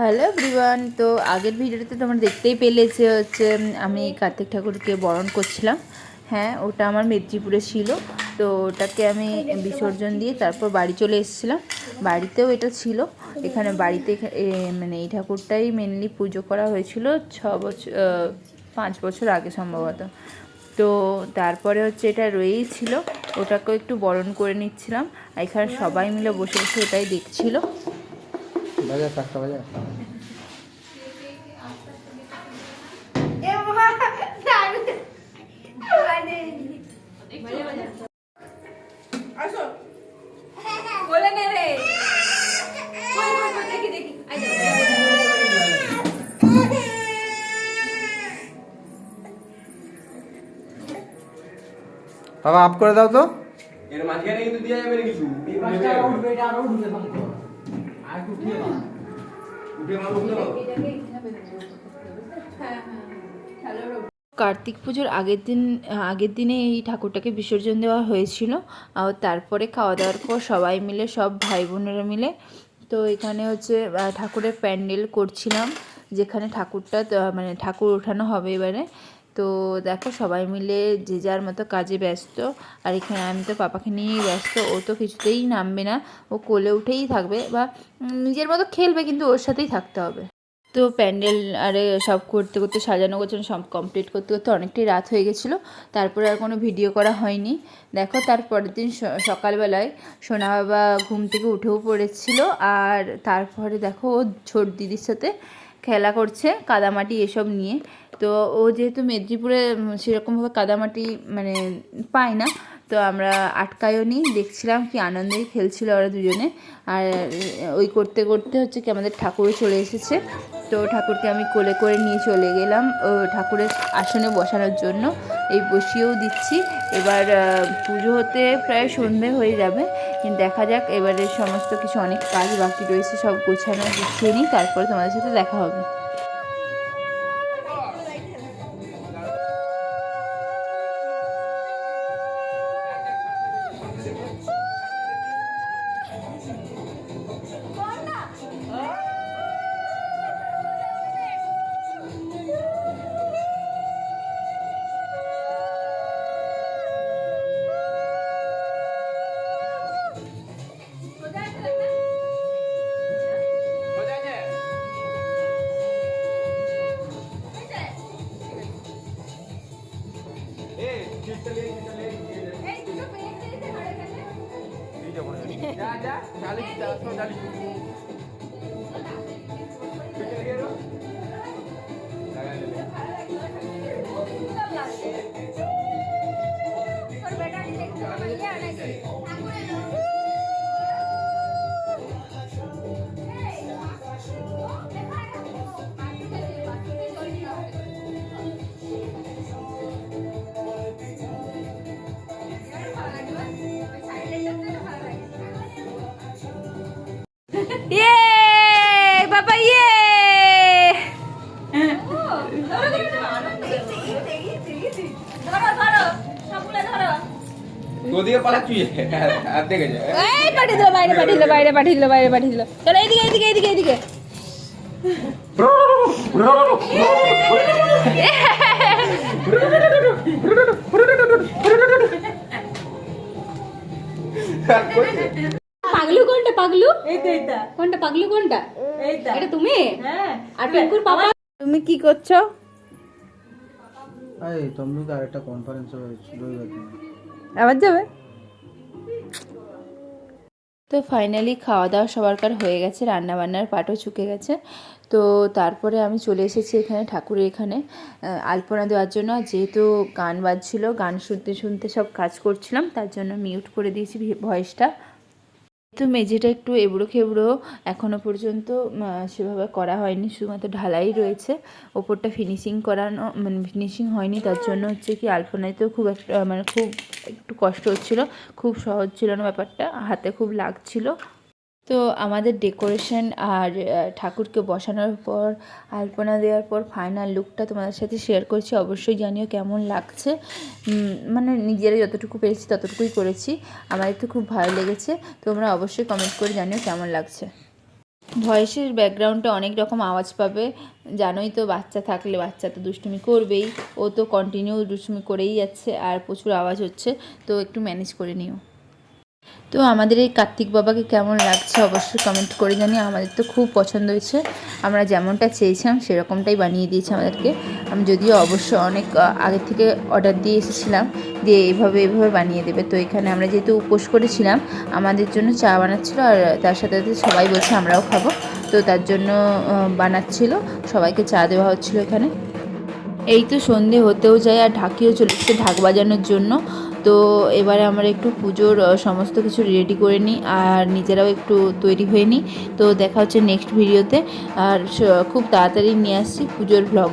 Hello everyone. তো আগের ভিডিওতে তোমরা দেখতেই পেলে যে হচ্ছে আমি কার্তিক ঠাকুরকে বরণ করছিলাম। হ্যাঁ, ওটা আমার মেদিনীপুরে ছিল। তো ওটাকে আমি বিসর্জন দিয়ে তারপর বাড়ি চলে এসেছিলাম। বাড়িতেও এটা ছিল। এখানে বাড়িতে মানে এই ঠাকুরটাই মেনলি পুজো করা হয়েছিল 5 বছর আগে সম্ভবত। তো তারপরে হচ্ছে এটা রয়েই ছিল, ওটাকেও একটু বরণ করে নিচ্ছিলাম। এখানে সবাই মিলে বসে বসে ওটাই দেখছিল। বাবা আপ করে দাও তো। এর মাঝখানে কিন্তু দেয়া যাবে না কিছু। এই পাঁচটা উঠবে, এটা আরো উঠবে তো। আর একটু উঠিয়ে দাও। উঠে দাও। কার্তিক পুজোর আগের দিনে এই ঠাকুরটাকে বিসর্জন দেওয়া হয়েছিল। আর তারপরে খাওয়া দাওয়ার পর সবাই মিলে, সব ভাই বোনেরা মিলে, তো এখানে হচ্ছে ঠাকুরের প্যান্ডেল করছিলাম, যেখানে ঠাকুরটা মানে ঠাকুর ওঠানো হবে এবারে। তো দেখো সবাই মিলে যে যার মতো কাজে ব্যস্ত। আর এখানে আমি তো পাপাকে নিয়েই ব্যস্ত। ও তো কিছুতেই নামবে না, ও কোলে উঠেই থাকবে বা নিজের মতো খেলবে, কিন্তু ওর সাথেই থাকতে হবে। তো প্যান্ডেল আরে সব করতে করতে, সাজানো গোছানো সব কমপ্লিট করতে করতে অনেকটাই রাত হয়ে গেছিলো। তারপরে আর কোনো ভিডিও করা হয়নি। দেখো তারপরের দিন সকালবেলায় সোনা বাবা ঘুম থেকে উঠেও পড়েছিল। আর তারপরে দেখো ও ছোট দিদির সাথে খেলা করছে কাদামাটি এসব নিয়ে। তো ও যেহেতু মেদিনীপুরে সেরকমভাবে কাদামাটি মানে পায় না, তো আমরা আটকায়ও নি, দেখছিলাম কি আনন্দেই খেলছিল ওরা দুজনে। আর ওই করতে করতে হচ্ছে কি আমাদের ঠাকুরও চলে এসেছে। তো ঠাকুরকে আমি কোলে করে নিয়ে চলে গেলাম ও ঠাকুরের আসনে বসানোর জন্য। এই বসিয়েও দিচ্ছি। এবার পুজো হতে প্রায় সন্ধে হয়ে যাবে, কিন্তু দেখা যাক। এবারে সমস্ত কিছু অনেক কাজ বাকি রয়েছে, সব গোছানো গুছিয়ে নিই, তারপরে তোমাদের সাথে দেখা হবে। বাবা ওদিকে পালাচ্ছি আর দেখে যা। এই পাঠিয়ে দিল, বাইরে পাঠিয়ে দিল, বাইরে পাঠিয়ে দিল, বাইরে পাঠিয়ে দিল। চলো এইদিকে এইদিকে এইদিকে এইদিকে। পাগলু কোনটা? পাগলু এইটা কোনটা? পাগলু কোনটা? এইটা। এটা তুমি? হ্যাঁ। আর পিঙ্কুর পাপা। তুমি কি করছো? এই তমলুকে আরেকটা কনফারেন্স হয়েছে রবিবার দিন। আবার যাবে? তো ফাইনালি খাওয়া দাওয়া সবারকার হয়ে গেছে, রান্নাবান্নার পাটও চুকে গেছে। তো তারপরে আমি চলে এসেছি এখানে ঠাকুরের এখানে আলপনা দেওয়ার জন্য। যেহেতু গান বাজছিল, গান শুনতে শুনতে সব কাজ করছিলাম, তার জন্য মিউট করে দিয়েছি ভয়েসটা। তো মেঝেটা একটু এবড়ো খেবড়ো, এখনও পর্যন্ত সেভাবে করা হয়নি, শুধুমাত্র ঢালাই রয়েছে। ওপরটা ফিনিশিং করানো মানে ফিনিশিং হয়নি, তার জন্য হচ্ছে কি আলপনাতেও খুব একটা মানে খুব একটু কষ্ট হচ্ছিলো। খুব সহজ ছিল না ব্যাপারটা, হাতে খুব লাগছিল। তো আমাদের ডেকোরেশন আর ঠাকুরকে বসানোর পর আলপনা দেওয়ার পর ফাইনাল লুকটা তোমাদের সাথে শেয়ার করছি। অবশ্যই জানিও কেমন লাগছে। মানে নিজেরা যতটুকু পেরেছি ততটুকুই করেছি। আমাদের তো খুব ভালো লেগেছে, তোমরা অবশ্যই কমেন্ট করে জানিও কেমন লাগছে। ভয়েসের ব্যাকগ্রাউন্ডে অনেক রকম আওয়াজ পাবে, জানোই তো বাচ্চা থাকলে বাচ্চা তো দুষ্টুমি করবেই, ও তো কন্টিনিউ দুষ্টুমি করেই যাচ্ছে আর প্রচুর আওয়াজ হচ্ছে, তো একটু ম্যানেজ করে নিও। তো আমাদের এই কার্তিক বাবাকে কেমন লাগছে অবশ্যই কমেন্ট করে জানিয়ে। আমাদের তো খুব পছন্দ হয়েছে, আমরা যেমনটা চেয়েছিলাম সেরকমটাই বানিয়ে দিয়েছে আমাদেরকে। আমি যদিও অবশ্য অনেক আগে থেকে অর্ডার দিয়ে এসেছিলাম, দিয়ে এইভাবে বানিয়ে দেবে। তো এখানে আমরা যেহেতু উপোস করেছিলাম, আমাদের জন্য চা বানাচ্ছিলো, আর তার সাথে সাথে সবাই বলছে আমরাও খাবো, তো তার জন্য বানাচ্ছিল, সবাইকে চা দেওয়া হচ্ছিলো এখানে। এই তো সন্ধে হতেও যায় আর ঢাকিও চলে এসেছে ঢাক বাজানোর জন্য। তো এবারে আমরা একটু পুজোর সমস্ত কিছু রেডি করে নিই আর নিজেরাও একটু তৈরি হয়ে নিই। তো দেখা হচ্ছে নেক্সট ভিডিওতে, আর খুব তাড়াতাড়ি নিয়ে আসছি পুজোর ভ্লগ।